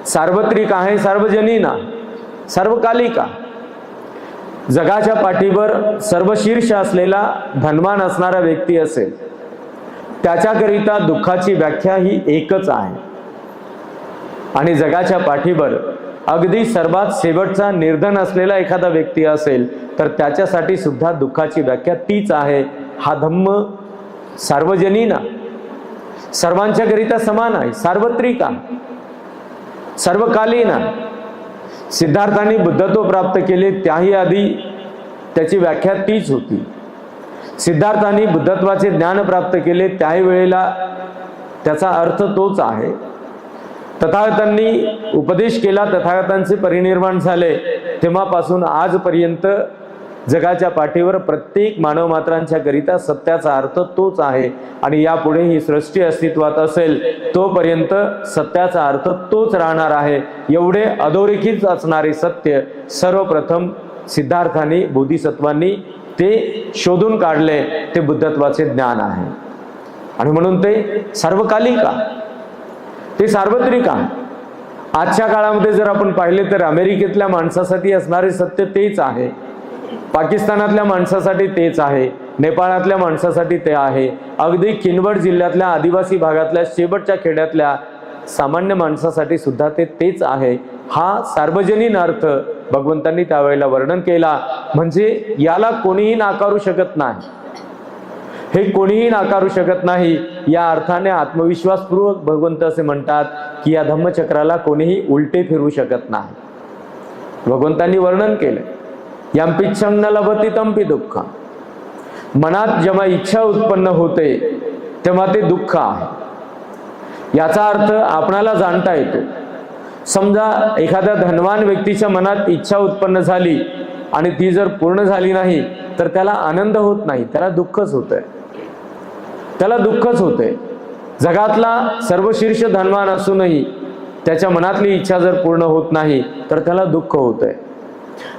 सार्वत्रिक आहे, सार्वजनीन आहे, सर्वकालिक आहे. जगाच्या पाठीवर सर्वशीर्ष असलेला धनवान असणारा व्यक्ती असेल, त्याच्याकरिता दुःखाची व्याख्या ही एकच आहे. आणि जगाच्या पाठीवर अगदी सर्वात शेवटचा निर्धन असलेला एखादा व्यक्ती असेल तर त्याच्यासाठी सुद्धा दुःखाची व्याख्या तीच आहे. हा धम्म सार्वजनीन आहे, सर्वांच्याकरिता समान आहे, सार्वत्रिक आहे, सर्वकालीन आहे. सिद्धार्थाने बुद्धत्व प्राप्त केले त्याही आधी त्याची व्याख्या तीच होती. सिद्धार्थाने बुद्धत्वाचे ज्ञान प्राप्त केले त्याही वेळेला त्याचा अर्थ तोच आहे. तथागतांनी उपदेश केला, तथागतांचे परिनिर्वाण झाले, तेव्हापासून आजपर्यंत जगाच्या पाठीवर प्रत्येक मानव मात्रांच्या करिता सत्याचा अर्थ तोच आहे. आणि यापुढे ही सृष्टी अस्तित्वात असेल तोपर्यंत सत्याचा अर्थ तोच राहणार आहे. एवढे अधोरेखित असणारे सत्य सर्वप्रथम सिद्धार्थांनी, बोधिसत्वांनी ते शोधून काढले. ते बुद्धत्वाचे ज्ञान आहे. आणि म्हणून ते सार्वकालिक आहे, ते सार्वत्रिक आहे. आजच्या काळामध्ये जर आपण पाहिले तर अमेरिकेतल्या माणसासाठी असणारे सत्य तेच आहे, पाकिस्तानातल्या माणसासाठी तेच आहे, नेपाळातल्या माणसासाठी ते आहे, अगदी किनवट जिल्ह्यातल्या आदिवासी भागातल्या शेवटच्या खेड्यातल्या सामान्य माणसासाठी सुद्धा ते तेच आहे. हा सार्वजनीन अर्थ भगवंतांनी त्यावेळेला वर्णन केला. म्हणजे याला कोणीही नाकारू शकत नाही, हे कोणीही नाकारू शकत नाही. या अर्थाने आत्मविश्वासपूर्वक भगवंत असे म्हणतात की या धम्मचक्राला कोणीही उलटे फिरू शकत नाही. भगवंतांनी वर्णन केले, यंपिच्छं न लभते तंपि दुःख. मनात जेव्हा इच्छा उत्पन्न होते तेव्हा ते दुःख आहे. याचा अर्थ आपणाला जाणता येतो. समजा एखाद्या धनवान व्यक्तीच्या मनात इच्छा उत्पन्न झाली आणि ती जर पूर्ण झाली नाही तर त्याला आनंद होत नाही, त्याला दुःखच होतंय, त्याला दुःखच होते. जगातला सर्वशीर्ष धनवान असूनही त्याच्या मनातली इच्छा जर पूर्ण होत नाही तर त्याला दुःख होतंय.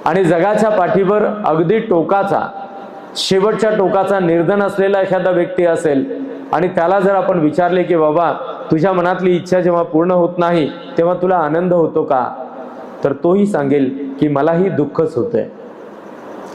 आणि जगाच्या पाठीवर अगदी टोकाचा, शेवटच्या टोकाचा निर्धन असलेला एखादा व्यक्ती असेल आणि त्याला जर आपण विचारले की बाबा तुझ्या मनातली इच्छा जेव्हा पूर्ण होत नाही तेव्हा तुला आनंद होतो का, तर तोही सांगेल की मलाही दुःखच होतंय.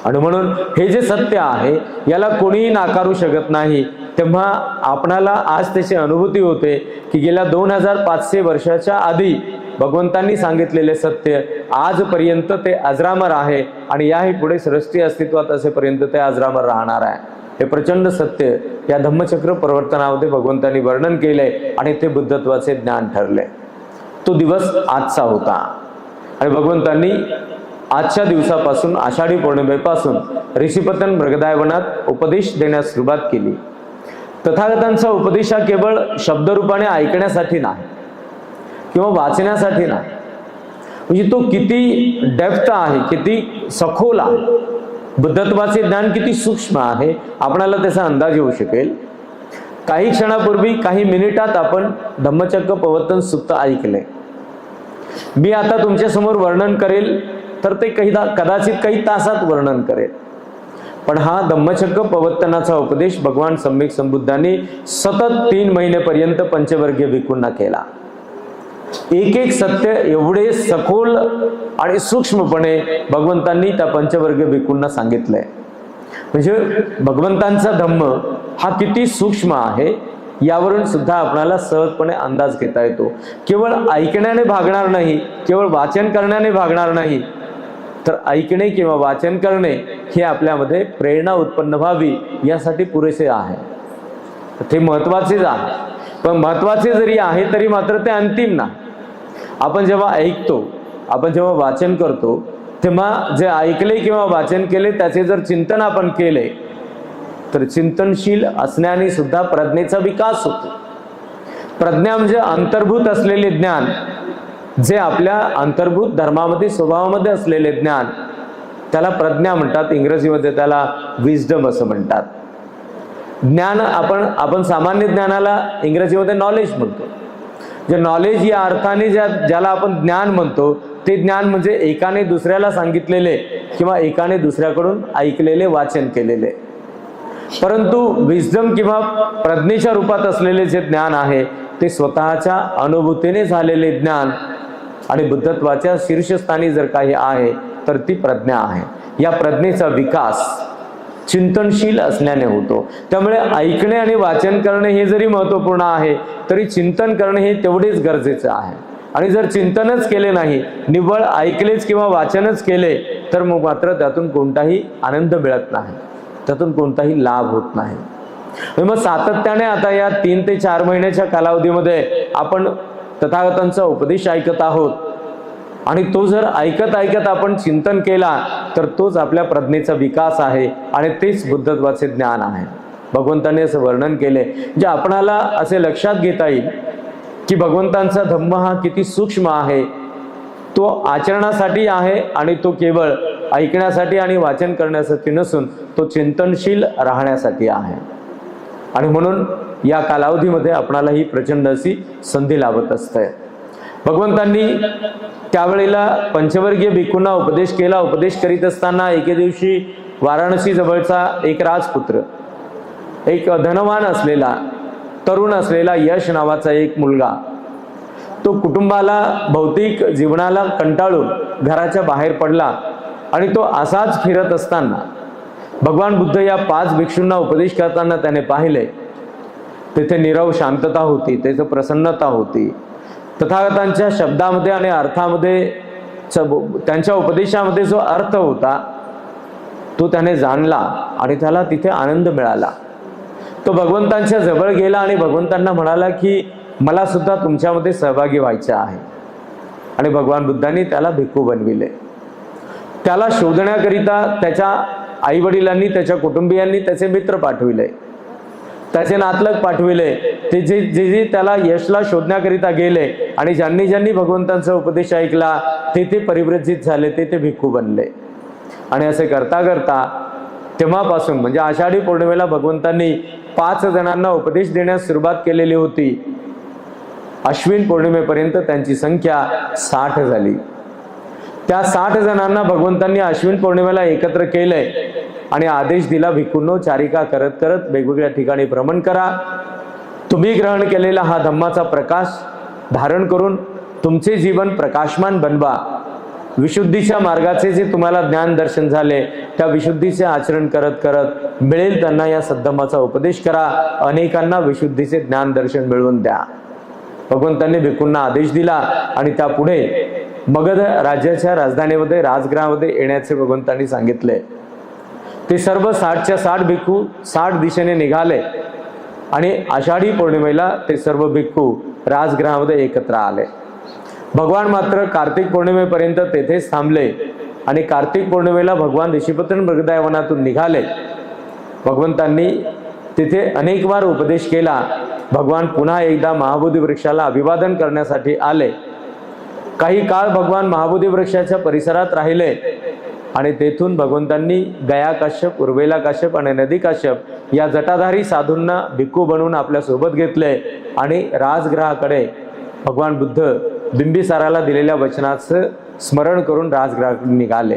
आणि म्हणून हे जे सत्य आहे याला कोणीही नाकारू शकत नाही. तेव्हा आपणाला आज त्याची अनुभूती होते की गेल्या 2500 वर्षाच्या आधी भगवंतांनी सांगितलेले सत्य आजपर्यंत ते अजरामर आहे आणि याही पुढे सृष्टी अस्तित्वात असेपर्यंत ते अजरामर राहणार आहे. हे प्रचंड सत्य या धम्मचक्र प्रवर्तनामध्ये भगवंतांनी वर्णन केले आणि ते बुद्धत्वाचे ज्ञान ठरले. तो दिवस आजचा होता आणि भगवंतांनी आजच्या दिवसापासून, आषाढी पौर्णिमेपासून ऋषीपतन मृगदायवनात उपदेश देण्यास सुरुवात केली. तथागतांचा उपदेश हा केवळ शब्दरूपाने ऐकण्यासाठी नाही किंवा वाचण्यासाठी नाही. म्हणजे तो किती डेप्थ आहे, किती सखोल आहे, बुद्धत्वाचे ज्ञान किती सूक्ष्म आहे आपणाला त्याचा अंदाज येऊ शकेल. काही क्षणापूर्वी, काही मिनिटात आपण धम्मचक्र प्रवर्तन सुक्त ऐकले. मी आता तुमच्या समोर वर्णन करेल तर ते कदाचित काही तासात वर्णन करेल. पण हा धम्मचक्र प्रवर्तनाचा उपदेश भगवान सम्यक संबुद्धांनी सतत 3 महिनेपर्यंत पंचवर्गीय भिक्खूंना केला. एक एक सत्य एवढे सखोल आणि सूक्ष्मपणे भगवंतांनी त्या पंचवर्गीय भिक्खूंना सांगितलंय. म्हणजे भगवंतांचा धम्म हा किती सूक्ष्म आहे यावरून सुद्धा आपल्याला सहजपणे अंदाज घेता येतो. केवळ ऐकण्याने भागणार नाही, केवळ वाचन करण्याने भागणार नाही, तर ऐकणे किंवा वाचन करणे हे आपल्यामध्ये प्रेरणा उत्पन्न व्हावी यासाठी पुरेसे आहे. ते महत्वाचेच आहे. पण महत्वाचे जरी आहे तरी मात्र ते अंतिम नाही. आपण जेव्हा ऐकतो, आपण जेव्हा वाचन करतो तेव्हा जे ऐकले किंवा वाचन केले त्याचे जर चिंतन आपण केले तर चिंतनशील असण्याने सुद्धा प्रज्ञेचा विकास होतो. प्रज्ञा म्हणजे अंतर्भूत असलेले ज्ञान, जे आपल्या अंतर्भूत धर्मामध्ये, स्वभावामध्ये असलेले ज्ञान, त्याला प्रज्ञा म्हणतात. इंग्रजीमध्ये त्याला विजडम असं म्हणतात. ज्ञान आपण सामान्य ज्ञानाला इंग्रजीमध्ये नॉलेज म्हणतो. जे नॉलेज या अर्थाने ज्याला आपण ज्ञान म्हणतो ते ज्ञान म्हणजे एकाने दुसऱ्याला सांगितलेले किंवा एकाने दुसऱ्याकडून ऐकलेले, वाचन केलेले. परंतु विजडम किंवा प्रज्ञेच्या रूपात असलेले जे ज्ञान आहे ते स्वतःच्या अनुभूतीने झालेले ज्ञान, आणि बुद्धत्वाच्या शीर्षस्थानी जर काही आहे तर ती प्रज्ञा आहे. या प्रज्ञेचा विकास चिंतनशील असल्याने होतो. त्यामुळे ऐकणे आणि वाचन करणे हे जरी महत्त्वपूर्ण आहे तरी चिंतन करणे हे तेवढेच गरजेचं आहे. आणि जर चिंतनच केले नाही, निव्वळ ऐकलेच किंवा वाचनच केले तर मग मात्र त्यातून कोणताही आनंद मिळत नाही, त्यातून कोणताही लाभ होत नाही. मग सातत्याने आता या 3 ते 4 महिन्याच्या कालावधीमध्ये आपण तथागतांचा उपदेश ऐकत आहोत आणि तो जर ऐकत ऐकत आपण चिंतन केला तर तोच आपल्या प्रज्ञेचा विकास आहे आणि तेच बुद्धत्वाचे ज्ञान आहे. भगवंतांनी असं वर्णन केले जे आपणाला असे लक्षात घेता येईल की भगवंतांचा धम्म हा किती सूक्ष्म आहे. तो आचरणासाठी आहे आणि तो केवळ ऐकण्यासाठी आणि वाचन करण्यासाठी नसून तो चिंतनशील राहण्यासाठी आहे. आणि म्हणून या कालावधीमध्ये आपणाला ही प्रचंड अशी संधी लाभत असते. भगवंतांनी त्यावेळेला पंचवर्गीय भिक्खूंना उपदेश केला. उपदेश करीत असताना एके दिवशी वाराणसी जवळचा एक राजपुत्र, एक धनवान असलेला, तरुण असलेला यश नावाचा एक मुलगा, तो कुटुंबाला, भौतिक जीवनाला कंटाळून घराच्या बाहेर पडला आणि तो असाच फिरत असताना भगवान बुद्ध या 5 भिक्षूंना उपदेश करताना त्याने पाहिले. तेथे नीरव शांतता होती, तेथे प्रसन्नता होती. तथागतांच्या शब्दामध्ये आणि अर्थामध्ये, त्यांच्या उपदेशामध्ये जो अर्थ होता तो त्याने जाणला आणि त्याला तिथे आनंद मिळाला. तो भगवंतांच्या जवळ गेला आणि भगवंतांना म्हणाला की मला सुद्धा तुमच्यामध्ये सहभागी व्हायचे आहे. आणि भगवान बुद्धांनी त्याला भिक्खू बनविले. त्याला शोधण्याकरिता त्याच्या आई वडिलांनी, त्याच्या कुटुंबियांनी त्याचे मित्र पाठविले, त्याचे नातलग पाठविले. ते जे जे त्याला यशला शोधण्याकरिता गेले आणि ज्यांनी ज्यांनी भगवंतांचा उपदेश ऐकला ते परिव्रजित झाले, ते भिक्खू बनले. आणि असे करता करता तेव्हापासून म्हणजे आषाढी पौर्णिमेला भगवंतांनी 5 जणांना उपदेश देण्यास सुरुवात केलेली होती. अश्विन पौर्णिमेपर्यंत त्यांची संख्या 60 झाली. त्या 60 जणांना भगवंतांनी अश्विन पौर्णिमेला एकत्र केले आणि आदेश दिला, भिक्खूंनो चारिका करत करत वेगवेगळ्या ठिकाणी भ्रमण करा. तुम्ही ग्रहण केलेला हा धम्माचा प्रकाश धारण करून तुमचे जीवन प्रकाशमान बनवा. विशुद्धीच्या मार्गाचे जे तुम्हाला ज्ञान दर्शन झाले त्या विशुद्धीचे आचरण करत करत मिळेल त्यांना या सद्धम्माचा उपदेश करा. अनेकांना विशुद्धीचे ज्ञान दर्शन मिळवून द्या. भगवंतांनी भिक्खूंना आदेश दिला आणि त्यापुढे मगध राज्याच्या राजधानीमध्ये, राजगृहामध्ये येण्याचे भगवंतांनी सांगितले. ते सर्व 60च्या 60 भिक्खू 60 दिशेने निघाले आणि आषाढी पौर्णिमेला ते सर्व भिक्खू राजगृहामध्ये एकत्र आले. भगवान मात्र कार्तिक पौर्णिमेपर्यंत तेथेच थांबले आणि कार्तिक पौर्णिमेला भगवान ऋषीपतन मृगदायवनातून निघाले. भगवंतांनी तिथे अनेक वार उपदेश केला. भगवान पुन्हा एकदा महाबोधी वृक्षाला अभिवादन करण्यासाठी आले. काही काळ भगवान महाबोधी वृक्षाच्या परिसरात राहिले आणि तेथून भगवंतांनी गया काश्यप, उर्वेला काश्यप आणि नदी काश्यप या जटाधारी साधूंना भिक्खू बनवून आपल्या सोबत घेतले आणि राजगृहाकडे भगवान बुद्ध बिंबिसाराला दिलेल्या वचनाचं स्मरण करून राजगृहाकडे निघाले.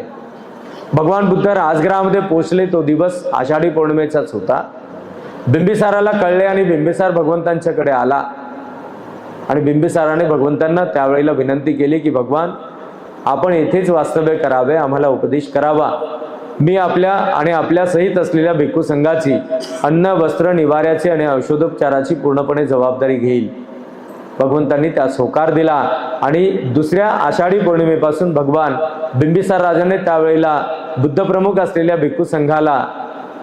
भगवान बुद्ध राजगृहामध्ये पोहोचले तो दिवस आषाढी पौर्णिमेचाच होता. बिंबिसाराला कळले आणि बिंबिसार भगवंतांच्याकडे आला आणि बिंबिसाराने भगवंतांना त्यावेळेला विनंती केली की भगवान आपण येथेच वास्तव्य करावे, आम्हाला उपदेश करावा. मी आपल्या आणि आपल्या सहित असलेल्या भिक्खू संघाची अन्न, वस्त्र, निवाऱ्याची आणि औषधोपचाराची पूर्णपणे जबाबदारी घेईल. भगवंतांनी त्यास होकार दिला आणि दुसऱ्या आषाढी पौर्णिमेपासून भगवान बिंबिसार राजाने त्यावेळेला बुद्धप्रमुख असलेल्या भिक्खू संघाला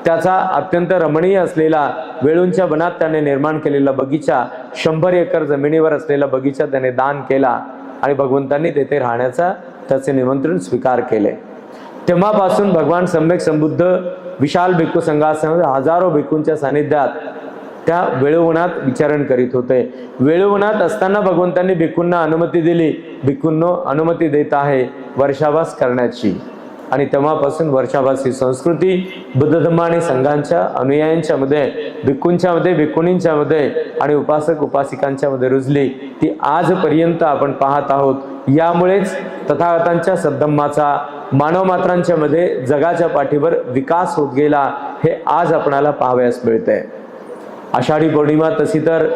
त्याचा अत्यंत रमणीय असलेला वेळूंच्या वनात त्याने निर्माण केलेला बगीचा, 100 एकर जमिनीवर असलेला बगीचा त्याने दान केला आणि भगवंतांनी तेथे राहण्याचा त्याचे निमंत्रण स्वीकार केले. तेव्हापासून भगवान सम्यक संबुद्ध विशाल भिक्खू संघासह हजारो भिक्खूंच्या सानिध्यात त्या वेळूवनात विचरण करीत होते. वेळूवनात असताना भगवंतांनी भिक्खूंना अनुमती दिली, भिक्खूंनो अनुमती देत आहे वर्षावास करण्याची. आणि तेव्हापासून वर्षावास ही संस्कृती बुद्ध धम्म आणि संघांच्या अनुयायांच्या मध्ये, भिक्खूंच्या मध्ये, भिक्खुनींच्या मध्ये आणि उपासक उपासिकांच्या मध्ये रुजली. ती आजपर्यंत आपण पाहत आहोत. यामुळेच तथागतांच्या सद्धम्माचा मानव मात्रांच्या मध्ये जगाच्या पाठीवर विकास होत गेला हे आज आपणाला पाहावयास मिळते. आषाढी पौर्णिमा तशी तर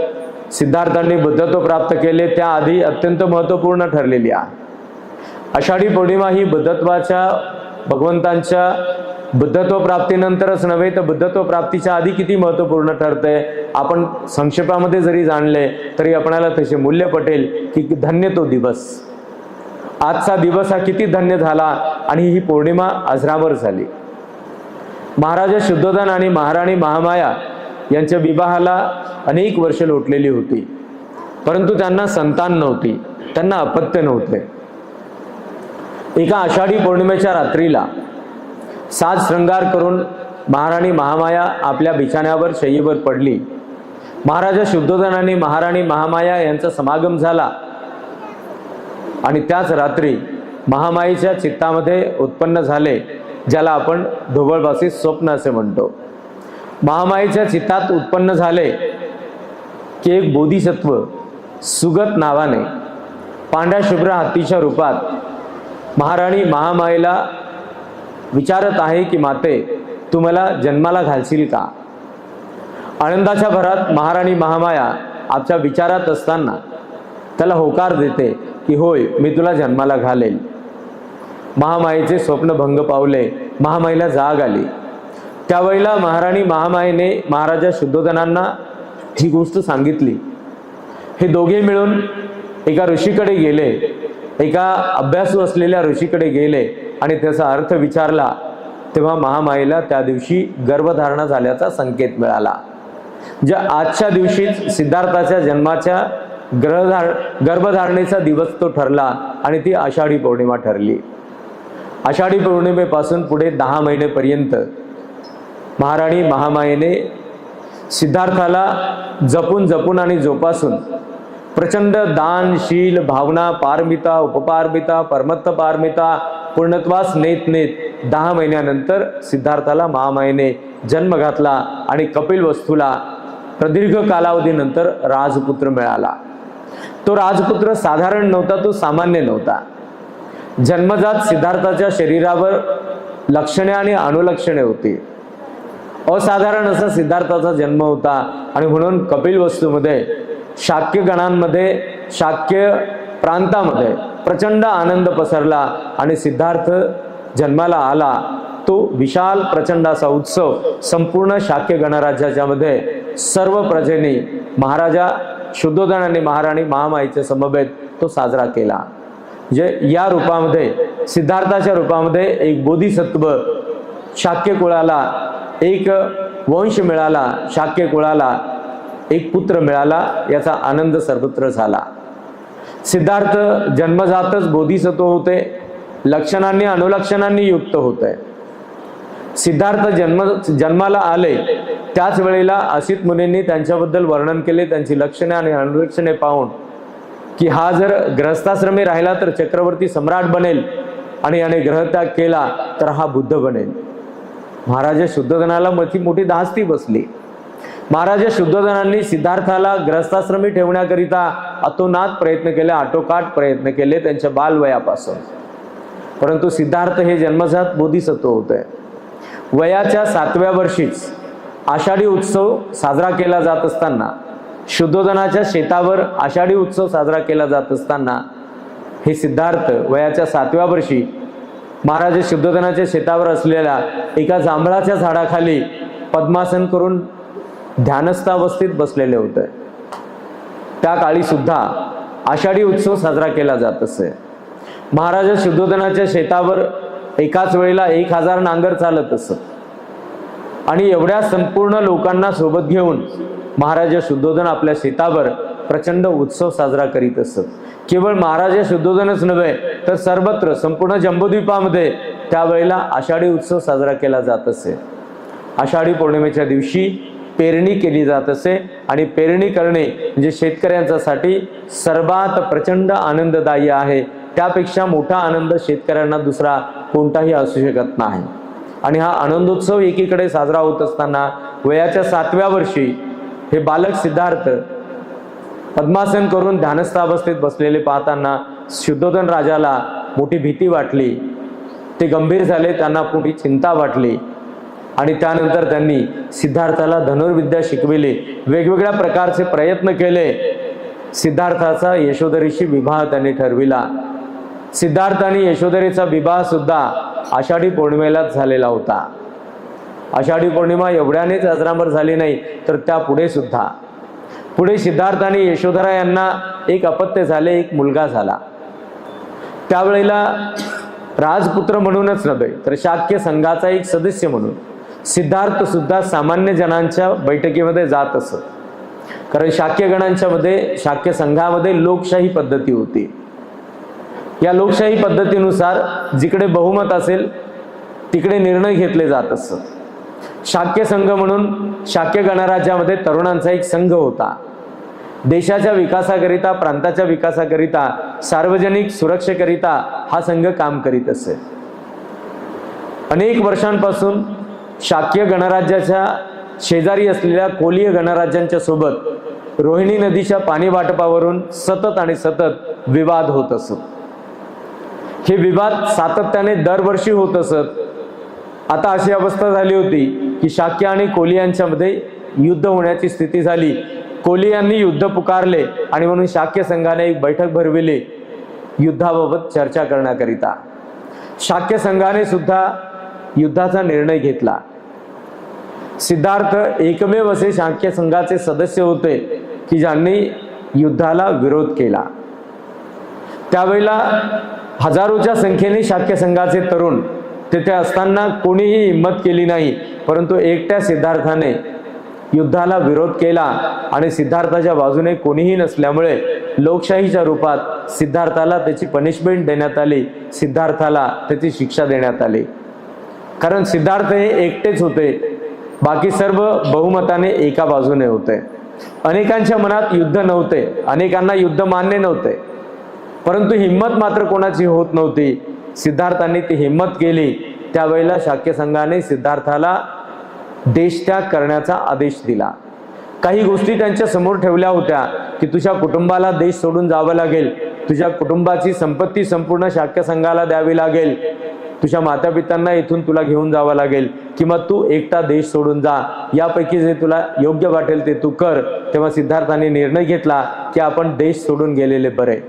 सिद्धार्थांनी बुद्धत्व प्राप्त केले त्याआधी अत्यंत महत्त्वपूर्ण ठरलेली आहे. आषाढी पौर्णिमा ही बुद्धत्वाच्या भगवंतांच्या बुद्धत्व प्राप्तीनंतरच नव्हे तर बुद्धत्व प्राप्तीच्या आधी किती महत्त्वपूर्ण ठरते आपण संक्षेपामध्ये जरी जाणले तरी आपणाला त्याचे मूल्य पटेल की धन्य तो दिवस. आजचा दिवस हा किती धन्य झाला आणि ही पौर्णिमा अजरामर झाली. महाराजा शुद्धोधन आणि महाराणी महामाया यांच्या विवाहाला अनेक वर्ष लोटलेली होती, परंतु त्यांना संतान नव्हती, त्यांना अपत्य नव्हते. एका आषाढी पौर्णिमेच्या रात्रीला साज श्रृंगार करून महाराणी महामाया आपल्या बिछाण्यावर शय्येवर पडली. महाराजा शुद्धोधन आणि महाराणी महामाया यांचा समागम झाला आणि त्याच रात्री महामाईच्या चित्तामध्ये उत्पन्न झाले ज्याला आपण ढोबळ भाषेत स्वप्न असे म्हणतो. महामाईच्या चित्तात उत्पन्न झाले की एक बोधिसत्व सुगत नावाने पांढऱ्या शुभ्र हत्तीच्या रूपात महाराणी महामाईला विचारत आहे की माते तू मला जन्माला घालशील का. आनंदाच्या भरात महाराणी महामाया आपल्या विचारात असताना त्याला होकार देते की होय मी तुला जन्माला घालेल. महामाईचे स्वप्न भंग पावले, महामाईला जाग आली. त्यावेळेला महाराणी महामाईने महाराजा शुद्धोधनांना ही गोष्ट सांगितली. हे दोघे मिळून एका ऋषीकडे गेले, एका अभ्यासू असलेल्या ऋषीकडे गेले आणि त्याचा अर्थ विचारला. तेव्हा महामाईला त्या दिवशी गर्भधारणा झाल्याचा संकेत मिळाला. ज्या आजच्या दिवशीच सिद्धार्थाच्या जन्माच्या गर्भधारणेचा दिवस तो ठरला आणि ती आषाढी पौर्णिमा ठरली. आषाढी पौर्णिमेपासून पुढे 10 महिनेपर्यंत महाराणी महामाईने सिद्धार्थाला जपून जपून आणि जोपासून प्रचंड दानशील भावना पारमिता उपपारमिता परमत्त पारमिता पूर्णत्वास नेत नेत 10 महिन्यानंतर सिद्धार्थाला महामाईने जन्म घातला आणि कपिल वस्तूला प्रदीर्घ कालावधीनंतर राजपुत्र मिळाला. तो राजपुत्र साधारण नव्हता, तो सामान्य नव्हता. जन्मजात सिद्धार्थाच्या शरीरावर लक्षणे आणि अनुलक्षणे होती. असाधारण असा सिद्धार्थाचा जन्म होता आणि म्हणून कपिल वस्तूमध्ये शाक्य गणांमध्ये शाक्य प्रांतामध्ये प्रचंड आनंद पसरला आणि सिद्धार्थ जन्माला आला. तो विशाल प्रचंड असा उत्सव संपूर्ण शाक्य गणराज्याच्या मध्ये सर्व प्रजेने महाराजा शुद्धोधन आणि महाराणी महामाईच्या समवेत तो साजरा केला. म्हणजे या रूपामध्ये सिद्धार्थाच्या रूपामध्ये एक बोधिसत्व शाक्य कुळाला एक वंश मिळाला, शाक्य कुळाला एक पुत्र मिळाला, याचा आनंद सर्वत्र झाला. सिद्धार्थ जन्मजातच बोधिसत्व होते, लक्षणांनी अनुलक्षणांनी युक्त होते. सिद्धार्थ जन्माला आले त्याच वेळेला असित मुनींनी त्यांच्याबद्दल वर्णन केले, त्यांची लक्षणे आणि अनुलक्षणे पाहून की हा जर गृहस्थाश्रमी राहिला तर चक्रवर्ती सम्राट बनेल आणि याने ग्रहत्याग केला तर हा बुद्ध बनेल. महाराजा शुद्धोधनाला मोठी धास्ती बसली. महाराजा शुद्धोधनांनी सिद्धार्थाला ग्रहस्थाश्रमी ठेवण्याकरिता अतोनात प्रयत्न केले, आटोकाट प्रयत्न केले त्यांच्या बालवयापासून. परंतु सिद्धार्थ हे जन्मजात बोधिसत्व होते. वयाच्या 7व्या वर्षीच आषाढी उत्सव साजरा केला जात असताना, शुद्धोधनाच्या शेतावर आषाढी उत्सव साजरा केला जात असताना हे सिद्धार्थ वयाच्या 7व्या वर्षी महाराजा शुद्धोधनाच्या शेतावर असलेल्या एका जांभळाच्या झाडाखाली पद्मासन करून ध्यानस्थावस्थेत बसलेले होते. त्या काळी सुद्धा आषाढी उत्सव साजरा केला जात असे. महाराजा शुद्धोधनाच्या शेतावर एकाच वेळेला 1000 नांगर चालत असत आणि एवढ्या संपूर्ण लोकांना सोबत घेऊन महाराजा शुद्धोधन आपल्या शेतावर प्रचंड उत्सव साजरा करीत असत. केवळ महाराजा शुद्धोधनच नव्हे तर सर्वत्र संपूर्ण जंबूद्वीपामध्ये त्यावेळेला आषाढी उत्सव साजरा केला जात असे. आषाढी पौर्णिमेच्या दिवशी पेरणी केली जात असे आणि पेरणी करणे म्हणजे शेतकऱ्यांच्यासाठी सर्वात प्रचंड आनंददायी आहे. त्यापेक्षा मोठा आनंद शेतकऱ्यांना दुसरा कोणताही असू शकत नाही. आणि हा आनंदोत्सव एकीकडे साजरा होत असताना वयाच्या 7व्या वर्षी हे बालक सिद्धार्थ पद्मासन करून ध्यानस्थावस्थेत बसलेले पाहताना शुद्धोधन राजाला मोठी भीती वाटली. ते गंभीर झाले, त्यांना मोठी चिंता वाटली आणि त्यानंतर त्यांनी सिद्धार्थाला धनुर्विद्या शिकविली, वेगवेगळ्या प्रकारचे प्रयत्न केले. सिद्धार्थाचा यशोधरीशी विवाह त्यांनी ठरविला. सिद्धार्थ आणि यशोधरेचा विवाह सुद्धा आषाढी पौर्णिमेलाच झालेला होता. आषाढी पौर्णिमा एवढ्यानेच अजरामर झाली नाही, तर त्या पुढे सुद्धा पुढे सिद्धार्थ आणि यशोधरा यांना एक अपत्य झाले, एक मुलगा झाला. त्यावेळेला राजपुत्र म्हणूनच नव्हे, तर शाक्य संघाचा एक सदस्य म्हणून सिद्धार्थ सुद्धा सामान्य जनांच्या बैठकीमध्ये जात असत. कारण शाक्य संघामध्ये लोकशाही पद्धती होती. या लोकशाही पद्धतीनुसार जिकडे बहुमत असेल तिकडे निर्णय घेतले जात असत. शाक्य संघ म्हणून शाक्य गणराज्यामध्ये तरुणांचा एक संघ होता. देशाच्या विकासाकरिता, प्रांताच्या विकासाकरिता, सार्वजनिक सुरक्षेकरिता हा संघ काम करीत असे. अनेक वर्षांपासून शाक्य गणराज्याच्या शेजारी असलेल्या कोलीय गणराज्यांच्या सोबत रोहिणी नदीच्या पाणी वाटपावरून सतत विवाद होत असत. हे विवाद सातत्याने दरवर्षी होत असत. आता अशी अवस्था झाली होती की शाक्य आणि कोली यांच्यामध्ये युद्ध होण्याची स्थिती झाली. कोलियांनी युद्ध पुकारले आणि म्हणून शाक्य संघाने एक बैठक भरविली युद्धाबाबत चर्चा करण्याकरिता. शाक्य संघाने सुद्धा युद्धाचा निर्णय घेतला. सिद्धार्थ एकमेव असे शाक्य संघाचे सदस्य होते की ज्यांनी युद्धाला विरोध केला. त्यावेळेला हजारोच्या संख्येने शाक्य संघाचे तरुण तेथे असताना कोणीही हिंमत केली नाही, परंतु एकट्या सिद्धार्थाने युद्धाला विरोध केला आणि सिद्धार्थाच्या बाजूने कोणीही नसल्यामुळे लोकशाहीच्या रूपात सिद्धार्थाला त्याची पनिशमेंट देण्यात आली. सिद्धार्थाला त्याची शिक्षा देण्यात आली. कारण सिद्धार्थ हे एकटेच होते, बाकी सर्व बहुमताने एका बाजूने होते. अनेकांच्या मनात युद्ध नव्हते, अनेकांना युद्ध मान्य नव्हते, परंतु हिंमत मात्र कोणाची होत नव्हती. सिद्धार्थांनी ती हिंमत केली. त्यावेळेला शाक्य संघाने सिद्धार्थाला देशत्याग करण्याचा आदेश दिला. काही गोष्टी त्यांच्या समोर ठेवल्या होत्या की तुझ्या कुटुंबाला देश सोडून जावं लागेल, तुझ्या कुटुंबाची संपत्ती संपूर्ण शाक्य संघाला द्यावी लागेल, तुझ्या मातापित्यांना इथून तुला घेऊन जावं लागेल, किंवा तू एकटा देश सोडून जा. यापैकी जे तुला योग्य वाटेल ते तू कर. तेव्हा सिद्धार्थाने निर्णय घेतला की आपण देश सोडून गेलेले बरे.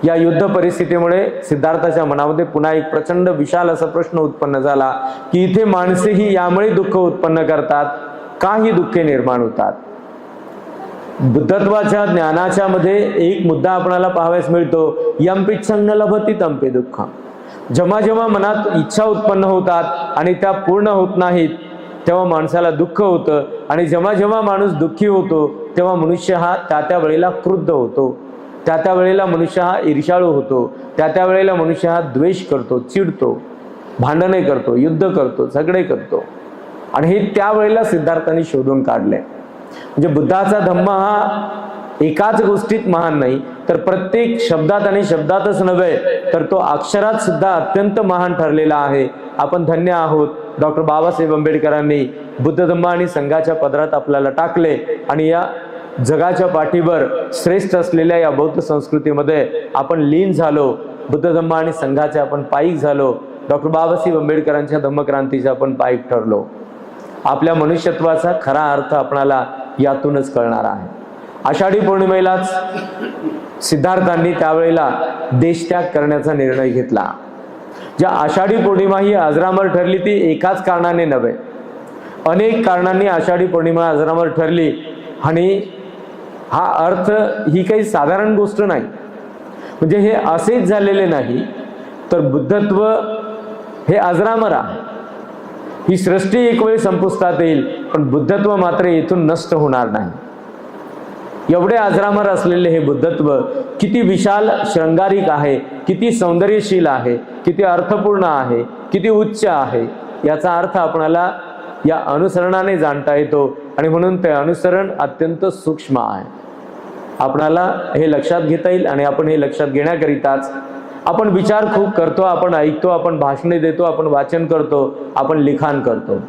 या युद्ध परिस्थितीमुळे सिद्धार्थाच्या मनामध्ये पुन्हा एक प्रचंड विशाल असा प्रश्न उत्पन्न झाला की इथे माणसेही यामुळे दुःख उत्पन्न करतात, का ही दुःखे निर्माण होतात. बुद्धत्वाच्या ज्ञानाच्या मध्ये एक मुद्दा आपल्याला पाहावयास मिळतो, यम पिच्छं न लभते तंपे दुःख. जेव्हा जेव्हा मनात इच्छा उत्पन्न होतात आणि त्या पूर्ण होत नाहीत तेव्हा माणसाला दुःख होतं. आणि जेव्हा जेव्हा माणूस दुःखी होतो तेव्हा मनुष्य हा त्या वेळेला क्रुद्ध होतो, त्या वेळेला मनुष्य हा ईर्ष्याळू होतो, त्या वेळेला मनुष्य हा द्वेष करतो, चिडतो, भांडणे करतो, युद्ध करतो, झगडे करतो. आणि हे त्यावेळेला सिद्धार्थांनी शोधून काढले. म्हणजे बुद्धाचा धम्म हा एकाच गोष्टीत महान नाही, तर प्रत्येक शब्दात आणि शब्दातच नव्हे तर तो अक्षरात सुद्धा अत्यंत महान ठरलेला आहे. आपण धन्य आहोत. डॉक्टर बाबासाहेब आंबेडकरांनी बुद्ध धम्म आणि संघाच्या पदरात आपल्याला टाकले आणि या जगाच्या पाठीवर श्रेष्ठ असलेल्या या बौद्ध संस्कृतीमध्ये आपण लीन झालो. बुद्ध धम्म आणि संघाचे आपण पाईक झालो. डॉक्टर बाबासाहेब आंबेडकरांच्या धम्मक्रांतीचे आपण पाईक ठरलो. आपल्या मनुष्यत्वाचा खरा अर्थ आपणाला यातूनच कळणार आहे. आषाढी पौर्णिमेलाच सिद्धार्थांनी त्यावेळेला देशत्याग करण्याचा निर्णय घेतला. ज्या आषाढी पौर्णिमा ही अजरामर ठरली ती एकाच कारणाने नव्हे, अनेक कारणांनी आषाढी पौर्णिमा अजरामर ठरली. आणि हा अर्थ ही काही साधारण गोष्ट नाही. म्हणजे हे असेच झालेले नाही, तर बुद्धत्व हे अजरामर आहे. ही सृष्टी एक वेळ संपुष्टात येईल, पण बुद्धत्व मात्र येथून नष्ट होणार नाही. एवढे अजरामर असलेले हे बुद्धत्व किती विशाल शृंगारिक आहे, किती सौंदर्यशील आहे, किती अर्थपूर्ण आहे, किती उच्च आहे, याचा अर्थ आपणाला या अनुसरणाने जाणता येतो. आणि म्हणून ते अनुसरण अत्यंत सूक्ष्म आहे. आपणाला हे लक्षात घेता येईल. आणि आपण हे लक्षात घेण्याकरिताच आपण विचार खूप करतो, आपण ऐकतो, आपण भाषणे देतो, आपण वाचन करतो, आपण लिखाण करतो.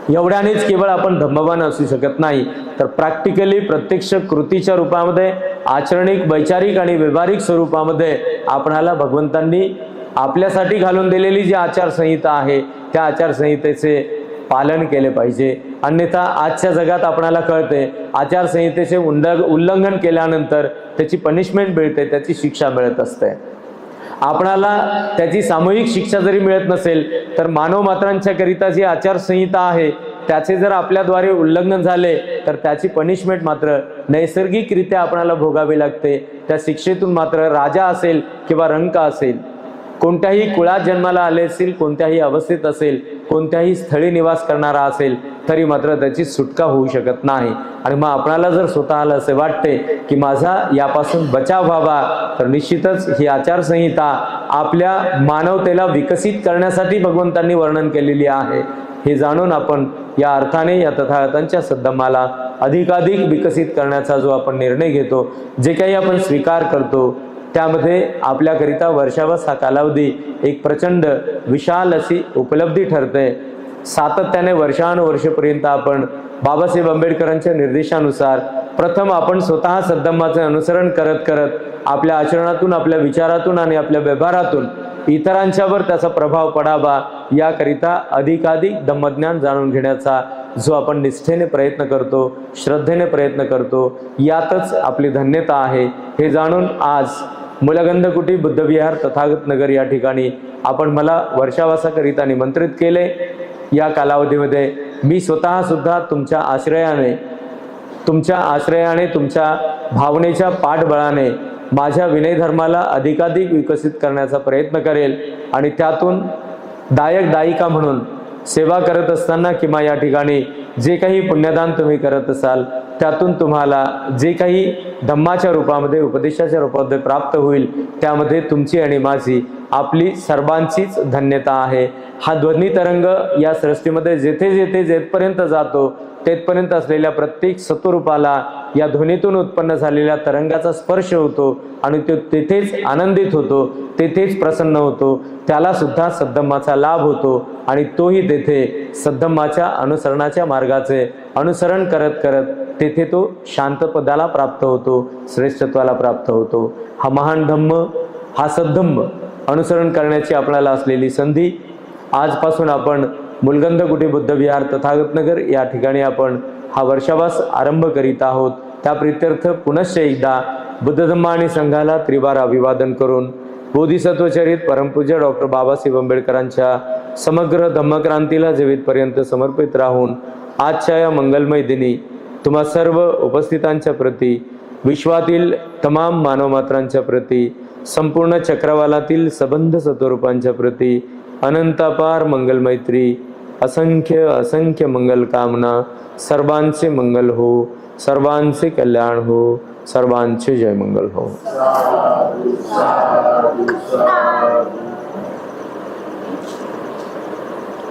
एवढ्यानेच केवळ आपण धम्मवान असू शकत नाही, तर प्रॅक्टिकली प्रत्यक्ष कृतीच्या रूपामध्ये, आचरणिक, वैचारिक आणि व्यवहारिक स्वरूपामध्ये आपणाला भगवंतांनी आपल्यासाठी घालून दिलेली जी आचारसंहिता आहे त्या आचारसंहितेचे पालन केले पाहिजे. अन्यथा आजच्या जगात आपणाला कळते आचारसंहितेचे उल्लंघन केल्यानंतर त्याची पनिशमेंट मिळते, त्याची शिक्षा मिळत असते. आपणाला त्याची सामूहिक शिक्षा जरी मिळत नसेल तर मानव मात्रांच्या करिता जी आचारसंहिता आहे त्याचे जर आपल्याद्वारे उल्लंघन झाले तर त्याची पनिशमेंट मात्र नैसर्गिकरित्या आपणाला भोगावी लागते। त्या शिक्षेतून मात्र राजा असेल किंवा रंक असेल, कोणत्याही कुळात जन्माला आले असेल, कोणत्याही अवस्थेत असेल, कोणत्याही स्थळी निवास करणारा असेल तरी मात्र त्याची सुटका होऊ शकत नाही। आणि मग आपणाला जर स्वतःला असे वाटते की माझा यापासून बचाव व्हावा तर निश्चितच ही आचारसंहिता आपल्या मानवतेला विकसित करण्यासाठी भगवंतांनी वर्णन केलेली आहे। हे जाणून आपण या अर्थाने या तथागतांच्या सद्धम्माला अधिकाधिक विकसित करण्याचा जो आपण निर्णय घेतो, जे काही आपण स्वीकार करतो, त्यामध्ये आपल्याकरिता वर्षावस हा कालावधी एक प्रचंड विशाल अशी उपलब्धी ठरते। सातत्याने वर्षानुवर्षेपर्यंत आपण बाबासाहेब आंबेडकरांच्या निर्देशानुसार प्रथम आपण स्वतः सद्धम्माचे अनुसरण करत करत आपल्या आचरणातून, आपल्या विचारातून आणि आपल्या व्यवहारातून इतरांच्यावर त्याचा प्रभाव पडावा याकरिता अधिकाधिक धम्मज्ञान जाणून घेण्याचा जो आपण निष्ठेने प्रयत्न करतो, श्रद्धेने प्रयत्न करतो, यातच आपली धन्यता आहे। हे जाणून आज मूलगंधकुटी बुद्धविहार तथागत नगर या ठिकाणी आपण मला वर्षावासाकरिता निमंत्रित केले। या कालावधीमध्ये मी स्वतः सुद्धा तुमच्या आश्रयाने, तुमच्या भावनेच्या पाठबळाने माझ्या विनय धर्माला अधिकाधिक विकसित करण्याचा प्रयत्न करेल आणि त्यातून दायिका म्हणून सेवा करत असताना किंवा या ठिकाणी जे काही पुण्यदान तुम्ही करत असाल त्यातून तुम्हाला जे काही धम्माच्या रूपामध्ये, उपदेशाच्या रूपामध्ये प्राप्त होईल त्यामध्ये तुमची आणि माझी, आपली सर्वांचीच धन्यता आहे। हा ध्वनी तरंग या सृष्टीमध्ये जेथपर्यंत जातो तेथपर्यंत असलेल्या प्रत्येक सत्वरूपाला या ध्वनीतून उत्पन्न झालेल्या तरंगाचा स्पर्श होतो आणि तो तेथेच आनंदित होतो, तेथेच प्रसन्न होतो, त्याला सुद्धा सद्धम्माचा लाभ होतो आणि तोही तेथे सद्धम्माच्या अनुसरणाच्या मार्गाचे अनुसरण करत करत तेथे तो शांत पदाला प्राप्त होतो, श्रेष्ठत्वाला प्राप्त होतो। हा महान धम्म, हा सद्धम्म अनुसरण करण्याची आपल्याला असलेली संधी आजपासून आपण मूलगंधकुटी बुद्धविहार तथागत नगर या ठिकाणी आपण हा वर्षावास आरंभ करीत आहोत। त्या प्रित्यर्थ पुनश्च एकदा बुद्ध धम्म आणि संघाला त्रिवार अभिवादन करून बोधिसत्वचरित परमपूज्य डॉक्टर बाबासाहेब आंबेडकरांच्या समग्र धम्मक्रांतीला जीवितपर्यंत समर्पित राहून आजच्या या मंगलमय दिनी तुम्हा सर्व उपस्थितांच्या प्रती, विश्वातील तमाम मानवमात्रांच्या प्रती, संपूर्ण चक्रवालातील सबंध सत्वरूपांच्या प्रती अनंतापार मंगल मैत्री, असंख्य असंख्य मंगल कामना। सर्वांचे मंगल हो, सर्वांचे कल्याण हो, सर्वांचे जय मंगल हो।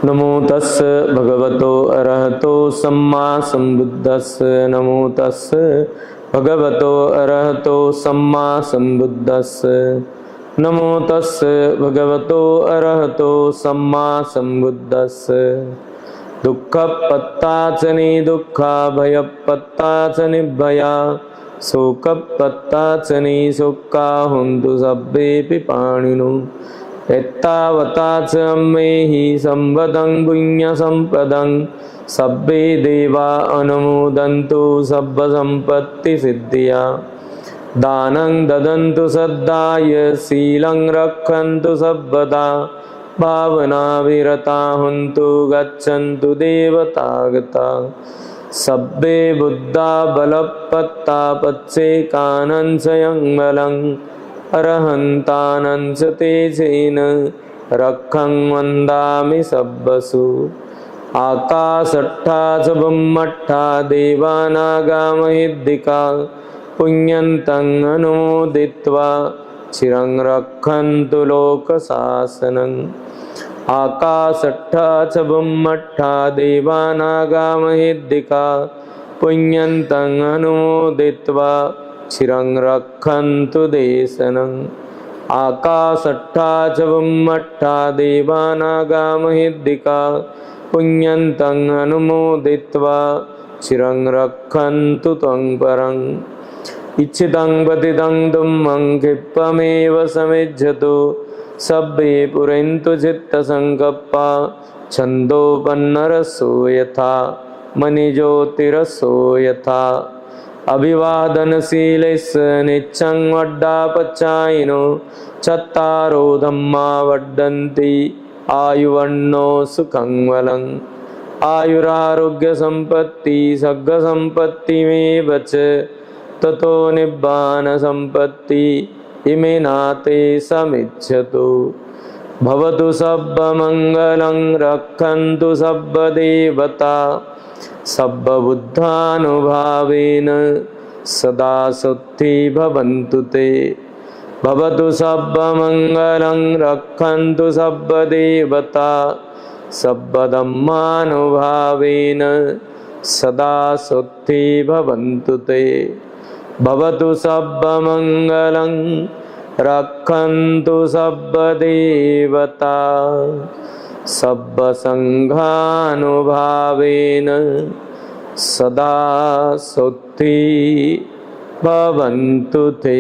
नमो तस् भगवतो अरहतो सम्मा सम्बुद्धस्स। नमो तस् भगवतो अरहतो सम्मा सम्बुद्धस्स। नमो तस् भगवतो अरहतो सम्मा सम्बुद्धस्स। दुःखपत्ताच निदुःखा, भयपत्ताच निभया, शोकपत्ताच निशोका, हुन्तु सभ्येऽपि पाणिनो। एतावताच अम्मेहि सम्पदं पुण्यसम्पदं, सभ्ये देवा अनुमोदन्तु सब्बसम्पत्तिसिद्धिया। दानं ददन्तु सद्दाय, शीलं रक्षन्तु सर्वदा, भावनाविरता हुन्तु गच्छन्तु देवतागता। सब्बे बुद्धा बलपत्ता पच्चेकानं स्वयं बलं, अरहन्तानं तेजेन रक्षं वन्दामि सब्बसु। आकाशट्ठा च बुम्मट्ठा देवानागामहिद्दिका, पुण्यन्तं अनुमोदित्वा चिरं रक्षन्तु लोकशासनम्। आकाशट्ठा च बुम्मट्ठा देवानागामहिद्दिका, पुण्यन्तं अनुमोदित्वा चिरं रक्षन्तु देशनम्। आकाशट्ठा च बुम्मट्ठा देवानागामहिद्दिका, पुण्यन्तं अनुमोदित्वा चिरं रक्षन्तु त्वं परम्। इच्छितं पतितं धम्मं क्षिप्रमेव समिज्झतु, सभ्ये पुरन्तु चित्तसङ्कप्पा, छन्दोपन्नरसो यथा, मणिज्योतिरसो यथा। अभिवादनशीलैस् नित्यं वड्डापचायिनो चत्तारो धम्मा वर्धन्ति आयुवन्नो सुखं बलम् आयुरारोग्य संपत्ति सग्ग संपत्तिमेव च ततो निब्बान संपत्ति इमे नाते समिच्छतु भवतु सब्बमङ्गलं रक्षन्तु सब्बदेवता सब्बबुद्धानुभावेन सदा सुखी भवन्तु ते भवतु सब्बमङ्गलं रक्षन्तु सब्बदेवता सब्बधम्मानुभावेन सदा सुखी भवन्तु ते भवतु सब्बमङ्गलं रक्षन्तु सब्बदेवता सब्बसङ्घानुभावेन सदा सुखी भवन्तु ते।